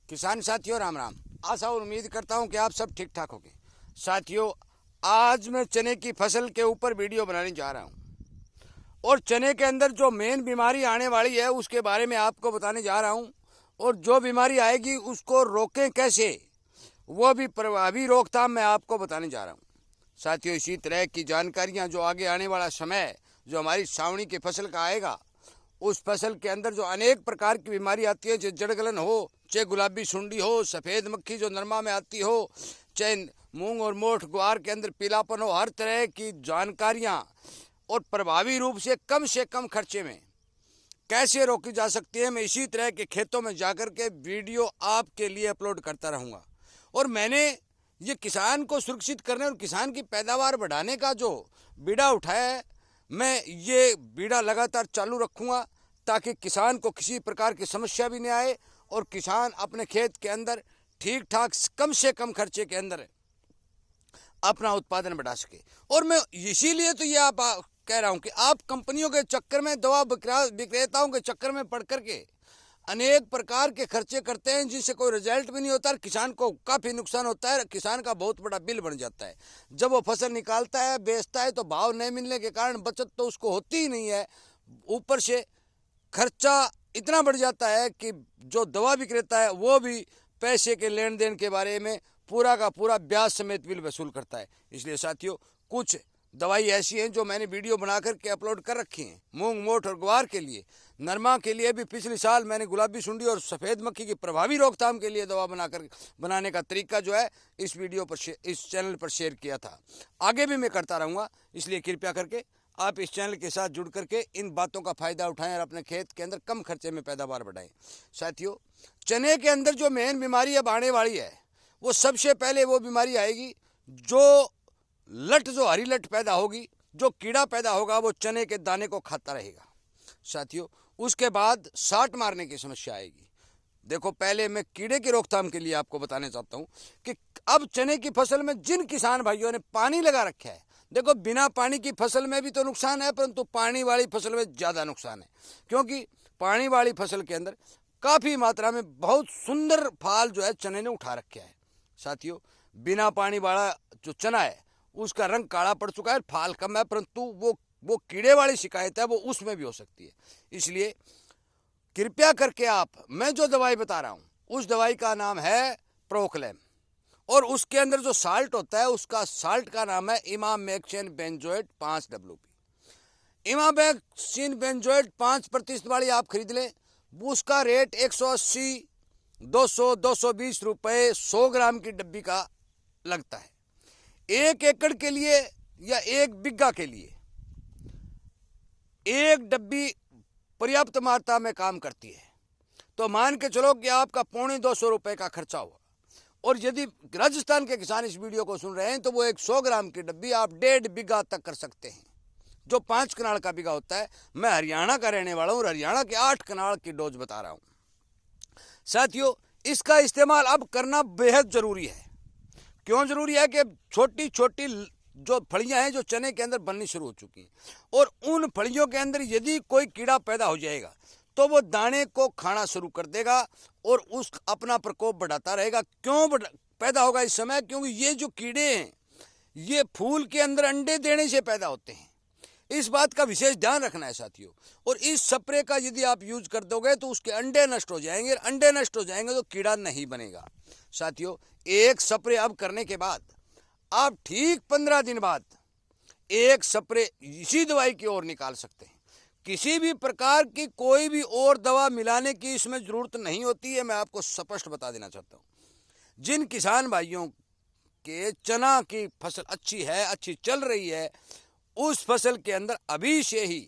किसान साथियों राम राम। आशा और उम्मीद करता हूं कि आप सब ठीक ठाक होंगे। साथियों, आज मैं चने की फसल के ऊपर वीडियो बनाने जा रहा हूं और चने के अंदर जो मेन बीमारी आने वाली है उसके बारे में आपको बताने जा रहा हूं। और जो बीमारी आएगी उसको रोकें कैसे, वो भी प्रभावी रोकथाम मैं आपको बताने जा रहा हूं। साथियों, इसी तरह की जानकारियां जो आगे आने वाला समय जो हमारी सावणी की फसल का आएगा, उस फसल के अंदर जो अनेक प्रकार की बीमारी आती है, चाहे जड़गलन हो, चाहे गुलाबी सुंडी हो, सफ़ेद मक्खी जो नरमा में आती हो, चाहे मूंग और मोठ ग्वार के अंदर पीलापन हो, हर तरह की जानकारियां और प्रभावी रूप से कम खर्चे में कैसे रोकी जा सकती है, मैं इसी तरह के खेतों में जाकर के वीडियो आपके लिए अपलोड करता रहूँगा। और मैंने ये किसान को सुरक्षित करने और किसान की पैदावार बढ़ाने का जो बीड़ा उठाया है, मैं ये बीड़ा लगातार चालू रखूँगा ताकि किसान को किसी प्रकार की समस्या भी नहीं आए और किसान अपने खेत के अंदर ठीक ठाक कम से कम खर्चे के अंदर अपना उत्पादन बढ़ा सके। और मैं इसीलिए तो ये आप कह रहा हूँ कि आप कंपनियों के चक्कर में, दवा विक्रेताओं के चक्कर में पड़ करके अनेक प्रकार के खर्चे करते हैं जिससे कोई रिजल्ट भी नहीं होता और किसान को काफ़ी नुकसान होता है। किसान का बहुत बड़ा बिल बन जाता है। जब वो फसल निकालता है, बेचता है, तो भाव नहीं मिलने के कारण बचत तो उसको होती ही नहीं है। ऊपर से खर्चा इतना बढ़ जाता है कि जो दवा विक्रेता है वो भी पैसे के लेन देन के बारे में पूरा का पूरा ब्याज समेत बिल वसूल करता है। इसलिए साथियों, कुछ दवाई ऐसी हैं जो मैंने वीडियो बना करके अपलोड कर रखी हैं। मूंग मोठ और ग्वार के लिए, नरमा के लिए भी पिछले साल मैंने गुलाबी सुंडी और सफ़ेद मक्खी की प्रभावी रोकथाम के लिए दवा बनाने का तरीका जो है इस वीडियो पर इस चैनल पर शेयर किया था। आगे भी मैं करता रहूँगा, इसलिए कृपया करके आप इस चैनल के साथ जुड़ करके इन बातों का फ़ायदा उठाएं और अपने खेत के अंदर कम खर्चे में पैदावार बढ़ाएं। साथियों, चने के अंदर जो मेन बीमारी अब आने वाली है, वो सबसे पहले वो बीमारी आएगी जो हरी लट पैदा होगी, जो कीड़ा पैदा होगा वो चने के दाने को खाता रहेगा। साथियों, उसके बाद साट मारने की समस्या आएगी। देखो, पहले मैं कीड़े की रोकथाम के लिए आपको बताना चाहता हूँ कि अब चने की फसल में जिन किसान भाइयों ने पानी लगा रखा है, देखो बिना पानी की फसल में भी तो नुकसान है, परंतु पानी वाली फसल में ज़्यादा नुकसान है, क्योंकि पानी वाली फसल के अंदर काफ़ी मात्रा में बहुत सुंदर फाल जो है चने ने उठा रखा है। साथियों, बिना पानी वाला जो चना है उसका रंग काला पड़ चुका है, फाल कम है, परंतु वो कीड़े वाली शिकायत है वो उसमें भी हो सकती है। इसलिए कृपया करके मैं जो दवाई बता रहा हूँ उस दवाई का नाम है प्रोक्लेम, और उसके अंदर जो साल्ट होता है उसका साल्ट का नाम है इमामेक्टिन बेंजोएट 5 इमामेक्टिन बेंजोएट 5% वाली आप खरीद लें। उसका रेट 180, 200, 220 रुपये 100 ग्राम की डब्बी का लगता है। 1 एकड़ के लिए या 1 बिग्गा के लिए एक डब्बी पर्याप्त मात्रा में काम करती है। तो मान के चलो कि आपका 250 रुपये का खर्चा हुआ। और यदि राजस्थान के किसान इस वीडियो को सुन रहे हैं तो वो 100 ग्राम की डब्बी आप 1.5 बिग्गा तक कर सकते हैं, जो 5 कनाल का बिगा होता है। मैं हरियाणा का रहने वाला हूँ और हरियाणा के 8 कनाल की डोज बता रहा हूँ। साथियों, इसका इस्तेमाल अब करना बेहद ज़रूरी है। क्यों ज़रूरी है कि छोटी छोटी जो फलियां हैं जो चने के अंदर बननी शुरू हो चुकी हैं, और उन फलियों के अंदर यदि कोई कीड़ा पैदा हो जाएगा तो वो दाने को खाना शुरू कर देगा और उस अपना प्रकोप बढ़ाता रहेगा। क्यों पैदा होगा इस समय? क्योंकि ये जो कीड़े हैं ये फूल के अंदर अंडे देने से पैदा होते हैं। इस बात का विशेष ध्यान रखना है साथियों। और इस स्प्रे का यदि आप यूज कर दोगे तो उसके अंडे नष्ट हो जाएंगे, अंडे नष्ट हो जाएंगे तो कीड़ा नहीं बनेगा। साथियों, एक स्प्रे अब करने के बाद आप ठीक 15 दिन बाद एक स्प्रे इसी दवाई की ओर निकाल सकते हैं। किसी भी प्रकार की कोई भी और दवा मिलाने की इसमें ज़रूरत नहीं होती है। मैं आपको स्पष्ट बता देना चाहता हूँ। जिन किसान भाइयों के चना की फसल अच्छी है, अच्छी चल रही है, उस फसल के अंदर अभी से ही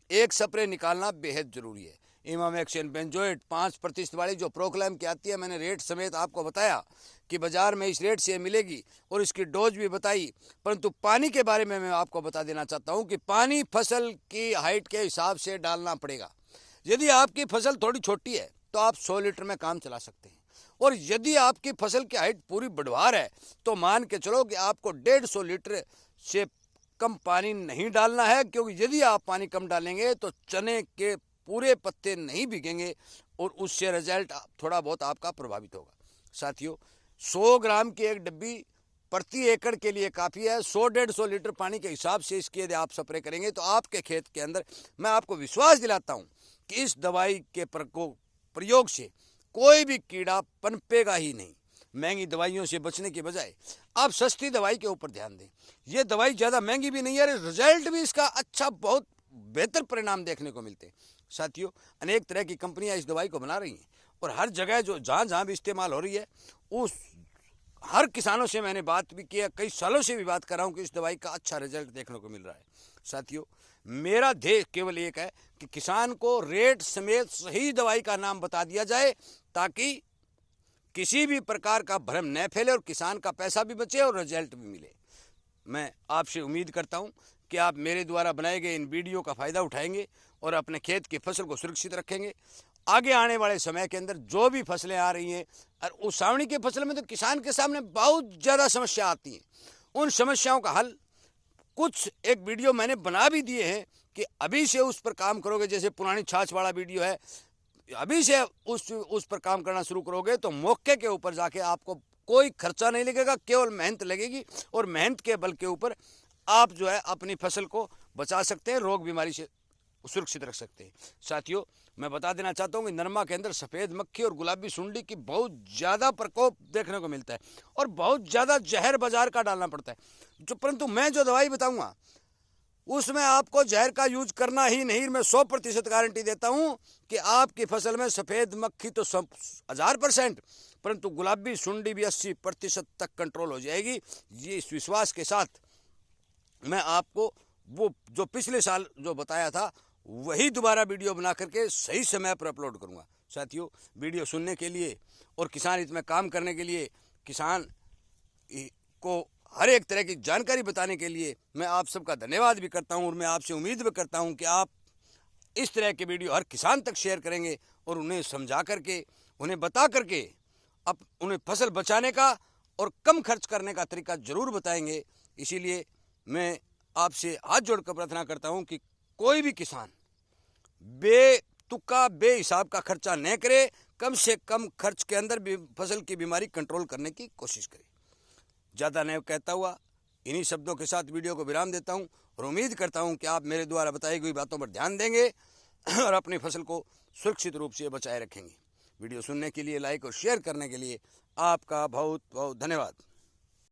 एक स्प्रे निकालना बेहद ज़रूरी है। इमामेक्टिन बेंजोएट 5% वाली जो प्रोक्लेम की आती है, मैंने रेट समेत आपको बताया कि बाज़ार में इस रेट से मिलेगी और इसकी डोज भी बताई। परंतु पानी के बारे में मैं आपको बता देना चाहता हूं कि पानी फसल की हाइट के हिसाब से डालना पड़ेगा। यदि आपकी फसल थोड़ी छोटी है तो आप 100 लीटर में काम चला सकते हैं, और यदि आपकी फसल की हाइट पूरी बढ़वार है तो मान के चलो कि आपको 150 लीटर से कम पानी नहीं डालना है, क्योंकि यदि आप पानी कम डालेंगे तो चने के पूरे पत्ते नहीं भीगेंगे और उससे रिजल्ट थोड़ा बहुत आपका प्रभावित होगा। साथियों, 100 ग्राम की एक डब्बी प्रति एकड़ के लिए काफ़ी है। 100-150 लीटर पानी के हिसाब से इसके यदि आप स्प्रे करेंगे तो आपके खेत के अंदर, मैं आपको विश्वास दिलाता हूँ कि इस दवाई के प्रयोग से कोई भी कीड़ा पनपेगा ही नहीं। महंगी दवाइयों से बचने के बजाय आप सस्ती दवाई के ऊपर ध्यान दें। ये दवाई ज़्यादा महंगी भी नहीं है, रिजल्ट भी इसका अच्छा, बहुत बेहतर परिणाम देखने को मिलते हैं। साथियों, अनेक तरह की कंपनियां इस दवाई को बना रही हैं और हर जगह जो जहाँ भी इस्तेमाल हो रही है, उस हर किसानों से मैंने बात भी किया, कई सालों से भी बात कर रहा हूँ कि इस दवाई का अच्छा रिजल्ट देखने को मिल रहा है। साथियों, मेरा ध्येय केवल एक है कि किसान को रेट समेत सही दवाई का नाम बता दिया जाए, ताकि किसी भी प्रकार का भ्रम न फैले और किसान का पैसा भी बचे और रिजल्ट भी मिले। मैं आपसे उम्मीद करता हूं कि आप मेरे द्वारा बनाए गए इन वीडियो का फ़ायदा उठाएंगे और अपने खेत की फसल को सुरक्षित रखेंगे। आगे आने वाले समय के अंदर जो भी फसलें आ रही हैं, और उस सावणी की फसल में तो किसान के सामने बहुत ज़्यादा समस्या आती हैं। उन समस्याओं का हल कुछ एक वीडियो मैंने बना भी दिए हैं कि अभी से उस पर काम करोगे, जैसे पुरानी छाछ वाला वीडियो है, अभी से उस पर काम करना शुरू करोगे तो मौके के ऊपर जाके आपको कोई खर्चा नहीं लगेगा, केवल मेहनत लगेगी और मेहनत के बल के ऊपर आप जो है अपनी फसल को बचा सकते हैं, रोग बीमारी से सुरक्षित रख सकते हैं। साथियों, मैं बता देना चाहता हूँ कि नरमा के अंदर सफ़ेद मक्खी और गुलाबी सुंडी की बहुत ज़्यादा प्रकोप देखने को मिलता है और बहुत ज़्यादा जहर बाजार का डालना पड़ता है। परंतु मैं जो दवाई बताऊँगा उसमें आपको जहर का यूज करना ही नहीं। मैं 100% गारंटी देता हूं कि आपकी फसल में सफ़ेद मक्खी तो 1000%, परंतु गुलाबी सुंडी भी 80% तक कंट्रोल हो जाएगी। ये इस विश्वास के साथ मैं आपको वो जो पिछले साल जो बताया था वही दोबारा वीडियो बना करके सही समय पर अपलोड करूंगा। साथियों, वीडियो सुनने के लिए और किसान हित में काम करने के लिए, किसान को हर एक तरह की जानकारी बताने के लिए मैं आप सबका धन्यवाद भी करता हूं और मैं आपसे उम्मीद भी करता हूं कि आप इस तरह के वीडियो हर किसान तक शेयर करेंगे और उन्हें समझा करके, उन्हें बता करके अब उन्हें फसल बचाने का और कम खर्च करने का तरीका जरूर बताएंगे। इसीलिए मैं आपसे हाथ जोड़कर प्रार्थना करता हूं कि कोई भी किसान बेतुका बेहिसाब का खर्चा न करे, कम से कम खर्च के अंदर भी फसल की बीमारी कंट्रोल करने की कोशिश करे। ज़्यादा नहीं कहता हुआ इन्हीं शब्दों के साथ वीडियो को विराम देता हूं और उम्मीद करता हूं कि आप मेरे द्वारा बताई गई बातों पर ध्यान देंगे और अपनी फसल को सुरक्षित रूप से बचाए रखेंगे। वीडियो सुनने के लिए, लाइक और शेयर करने के लिए आपका बहुत बहुत धन्यवाद।